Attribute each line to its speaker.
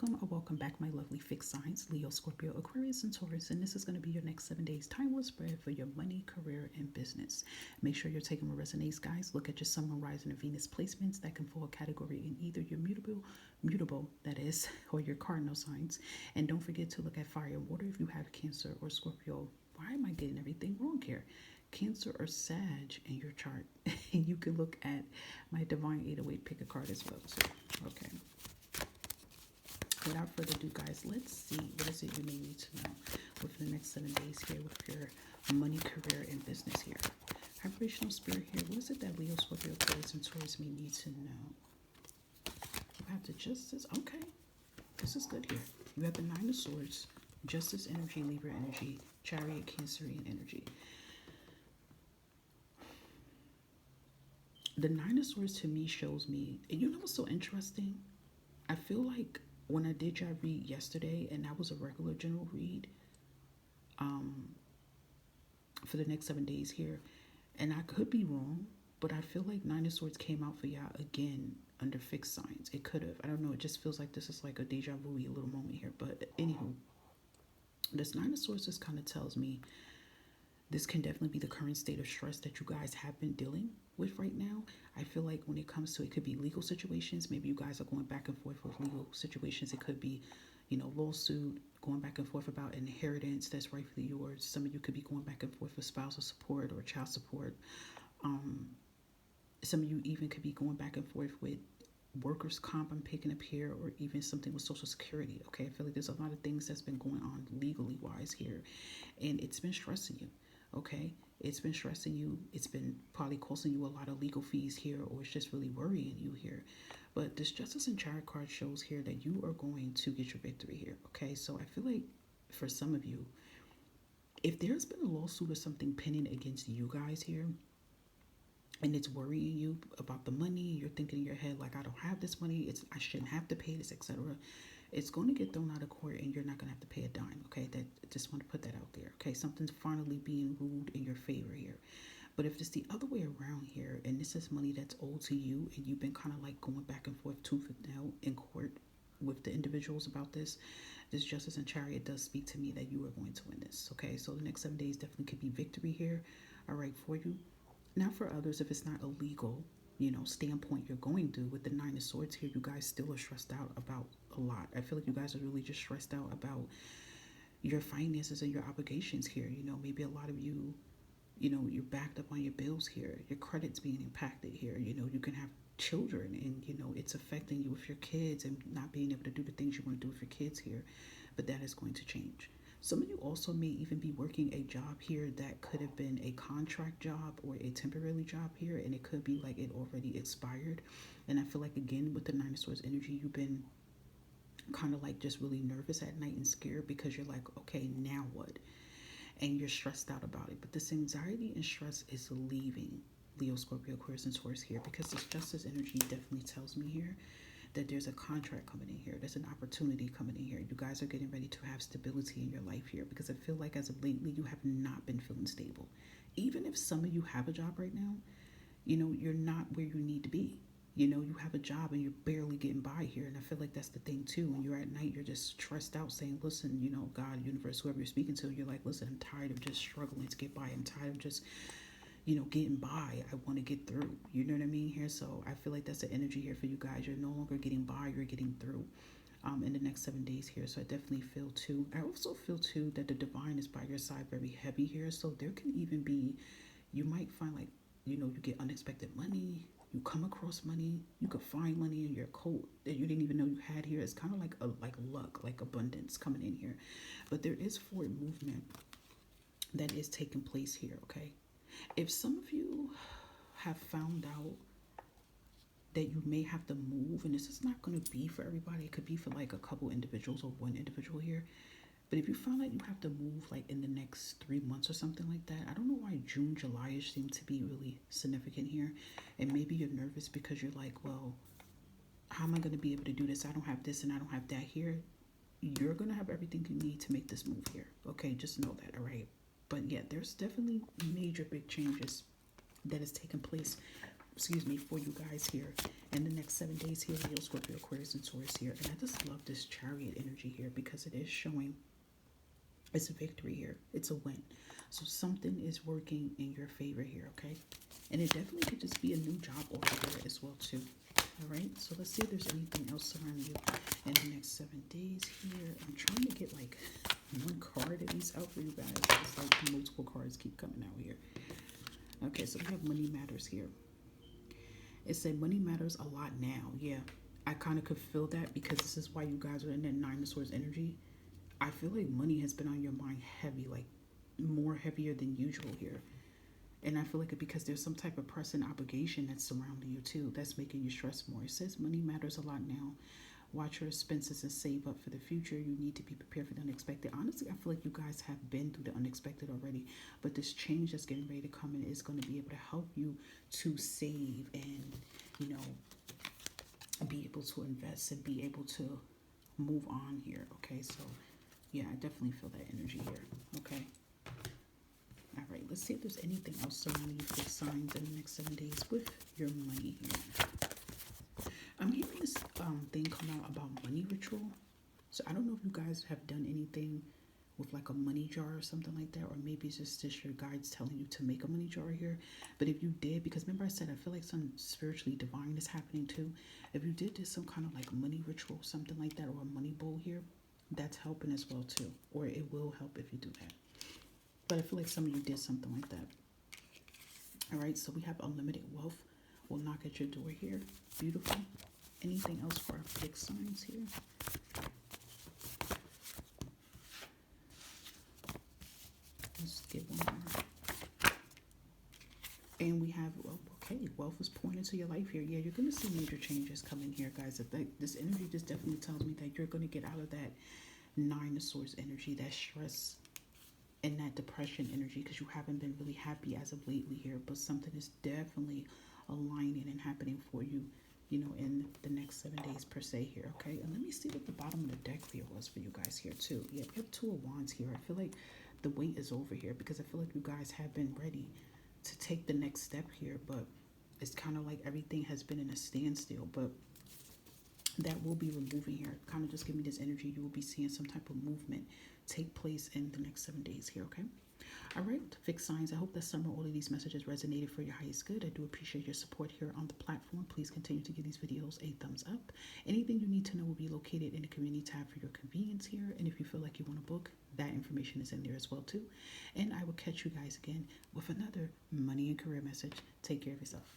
Speaker 1: welcome back, my lovely fixed signs, Leo, Scorpio, Aquarius, and Taurus. And this is going to be your next 7 days timeless spread for your money, career, and business. Make sure you're taking what resonates, guys. Look at your Sun, Moon, Rising, and Venus placements that can fall a category in either your mutable, that is, or your cardinal signs. And don't forget to look at fire and water if you have Cancer or Scorpio. Why am I getting everything wrong here? Cancer or Sag in your chart. And you can look at my Divine 808 pick a card as well. So, okay. Without further ado, guys, let's see what is it you may need to know within the next 7 days here with your money, career, and business here. Vibrational spirit here. What is it that Leo, Scorpio, Aquarius, and Taurus may need to know? You have the Justice. Okay, this is good here. You have the Nine of Swords, Justice energy, Libra energy, Chariot, Cancerian energy. The Nine of Swords to me shows me, and you know what's so interesting? I feel like when I did your read yesterday, and that was a regular general read for the next 7 days here, and I could be wrong, but I feel like Nine of Swords came out for y'all again under fixed signs. It could have. I don't know. It just feels like this is like a deja vu little moment here. But anywho, this Nine of Swords just kind of tells me this can definitely be the current state of stress that you guys have been dealing with right now. I feel like when it comes to it could be legal situations. Maybe you guys are going back and forth with legal situations. It could be, lawsuit, going back and forth about inheritance that's rightfully yours. Some of you could be going back and forth with spousal support or child support. Some of you even could be going back and forth with workers' comp, I'm picking up here, or even something with Social Security. Okay, I feel like there's a lot of things that's been going on legally wise here, and it's been stressing you. Okay, it's been stressing you. It's been probably costing you a lot of legal fees here, or it's just really worrying you here. But this Justice and Chariot card shows here that you are going to get your victory here. Okay, so I feel like for some of you, if there's been a lawsuit or something pending against you guys here, and it's worrying you about the money, you're thinking in your head like, I don't have this money, I shouldn't have to pay this, etc. It's going to get thrown out of court, and you're not going to have to pay a dime. Okay, that just want to put that out there. Okay, something's finally being ruled in your favor here. But if it's the other way around here, and this is money that's owed to you, and you've been kind of like going back and forth tooth and nail in court with the individuals about this Justice and Chariot does speak to me that you are going to win this. Okay, so the next 7 days definitely could be victory here. All right, for you. Now for others, if it's not illegal, standpoint you're going through with the Nine of Swords here, you guys still are stressed out about a lot. I feel like you guys are really just stressed out about your finances and your obligations here. Maybe a lot of you, you're backed up on your bills here. Your credit's being impacted here. You can have children, and it's affecting you with your kids and not being able to do the things you want to do with your kids here. But that is going to change. Some of you also may even be working a job here that could have been a contract job or a temporary job here, and it could be like it already expired. And I feel like, again, with the Nine of Swords energy, you've been kind of like just really nervous at night and scared because you're like, okay, now what? And you're stressed out about it. But this anxiety and stress is leaving Leo, Scorpio, Aquarius, and Taurus here, because this Justice energy definitely tells me here that there's a contract coming in here. There's an opportunity coming in here. You guys are getting ready to have stability in your life here, because I feel like as of lately, you have not been feeling stable. Even if some of you have a job right now, you're not where you need to be. You have a job and you're barely getting by here. And I feel like that's the thing too. When you're at night, you're just stressed out saying, listen, God, universe, whoever you're speaking to, you're like, listen, I'm tired of just struggling to get by. I'm tired of just getting by. I want to get through. You know what I mean here? So I feel like that's the energy here for you guys. You're no longer getting by, you're getting through in the next 7 days here. So I definitely feel too. I also feel too that the divine is by your side very heavy here. So there can even be, you might find like, you get unexpected money. You come across money. You could find money in your coat that you didn't even know you had here. It's kind of like luck, like abundance coming in here. But there is forward movement that is taking place here, okay? If some of you have found out that you may have to move, and this is not going to be for everybody, it could be for like a couple individuals or one individual here. But if you found out you have to move like in the next 3 months or something like that, I don't know why June, July-ish seem to be really significant here. And maybe you're nervous because you're like, well, how am I going to be able to do this? I don't have this and I don't have that here. You're going to have everything you need to make this move here. Okay, just know that, all right? But yeah, there's definitely major big changes that has taken place excuse me, for you guys here in the next 7 days here, Leo, Scorpio, Aquarius, and Taurus here. And I just love this Chariot energy here because it is showing it's a victory here. It's a win. So something is working in your favor here, okay? And it definitely could just be a new job over here as well, too. All right, so let's see if there's anything else surrounding you in the next 7 days here. I'm trying to get like one card at least out for you guys. It's like multiple cards keep coming out here. Okay, so we have money matters here. It said money matters a lot now. Yeah, I kind of could feel that because this is why you guys are in that Nine of Swords energy. I feel like money has been on your mind heavy, like more heavier than usual here. And I feel like it because there's some type of pressing obligation that's surrounding you too, that's making you stress more. It says money matters a lot now. Watch your expenses and save up for the future. You need to be prepared for the unexpected. Honestly, I feel like you guys have been through the unexpected already, but this change that's getting ready to come in is going to be able to help you to save and, you know, be able to invest and be able to move on here. Okay, so yeah, I definitely feel that energy here. Okay. All right, let's see if there's anything else surrounding you fixed signs in the next 7 days with your money here. I'm hearing this thing come out about money ritual. So I don't know if you guys have done anything with like a money jar or something like that, or maybe it's just your guides telling you to make a money jar here. But if you did, because remember I said I feel like some spiritually divine is happening too. If you did some kind of like money ritual, something like that, or a money bowl here, that's helping as well too. Or it will help if you do that. But I feel like some of you did something like that. All right, so we have unlimited wealth will knock at your door here. Beautiful. Anything else for our fixed signs here? Let's get one more. And we have, well, okay, wealth is pouring into your life here. Yeah, you're going to see major changes coming here, guys. This energy just definitely tells me that you're going to get out of that Nine of Swords energy, that stress, and that depression energy, because you haven't been really happy as of lately here, but something is definitely aligning and happening for you, you know, in the next 7 days per se here. Okay, and let me see what the bottom of the deck here was for you guys here too. Yeah, we have Two of Wands here. I feel like the wait is over here because I feel like you guys have been ready to take the next step here, but it's kind of like everything has been in a standstill, but that will be removing here. Kind of just give me this energy. You will be seeing some type of movement take place in the next 7 days here, okay? All right, fixed signs. I hope that summer all of these messages resonated for your highest good. I do appreciate your support here on the platform. Please continue to give these videos a thumbs up. Anything you need to know will be located in the community tab for your convenience here. And if you feel like you want a book, that information is in there as well too. And I will catch you guys again with another money and career message. Take care of yourself.